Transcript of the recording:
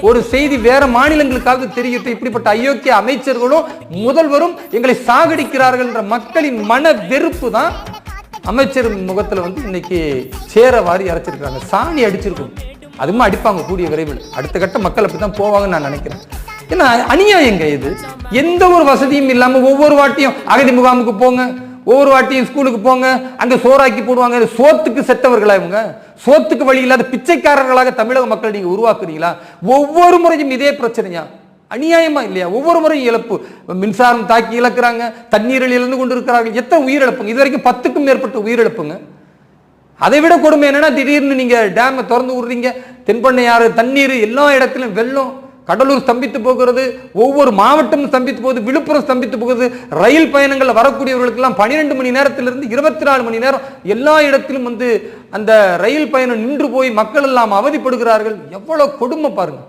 ஒரு செய்தி வேற மாநிலங்களுக்காவது தெரியட்டும். இப்படிப்பட்ட அயோக்கிய அமைச்சர்களும் முதல்வரும் எங்களை சாகடிக்கிறார்கள் என்ற மக்களின் மன வெறுப்பு தான் அமைச்சர் முகத்துல இன்னைக்கு சேர வாரி அரைச்சிருக்காங்க. சாணி அடிச்சிருக்கும், அதுவும் அடிப்பாங்க கூடிய விரைவில். அடுத்த கட்ட மக்கள் அப்படித்தான் போவாங்கன்னு நான் நினைக்கிறேன். ஏன்னா அநியாயங்க இது. எந்த ஒரு வசதியும் இல்லாம ஒவ்வொரு வாட்டியும் அகதி முகாமுக்கு போங்க, ஒவ்வொரு வாட்டியும் ஸ்கூலுக்கு போங்க, அங்க சோறாக்கி போடுவாங்க. சோத்துக்கு செத்தவர்களா இவங்க? சோத்துக்கு வழி இல்லாத பிச்சைக்காரர்களாக தமிழக மக்கள் நீங்க உருவாக்குறீங்களா? ஒவ்வொரு முறையும் இதே பிரச்சனையா? அநியாயமா இல்லையா? ஒவ்வொரு முறையும் இழப்பு, மின்சாரம் தாக்கி இழக்கிறாங்க, தண்ணீரில் இழந்து கொண்டு இருக்கிறார்கள். எத்தனை உயிரிழப்புங்க? இது வரைக்கும் 10க்கும் மேற்பட்ட உயிரிழப்புங்க. அதை விட கொடுமை என்னன்னா, திடீர்னு நீங்க டேமை திறந்து விடுறீங்க, தென்பண்ணையாறு தண்ணீர் எல்லா இடத்திலும் வெள்ளம், கடலூர் ஸ்தம்பித்து போகிறது, ஒவ்வொரு மாவட்டமும் ஸ்தம்பித்து போகுது, விழுப்புரம் ஸ்தம்பித்து போகுது. ரயில் பயணங்கள் வரக்கூடியவர்களுக்கெல்லாம் 12 மணி நேரத்திலிருந்து 24 மணி நேரம் எல்லா இடத்திலும் அந்த ரயில் பயணம் நின்று போய் மக்கள் எல்லாம் அவதிப்படுகிறார்கள். எவ்வளவு கொடுமை பாருங்க.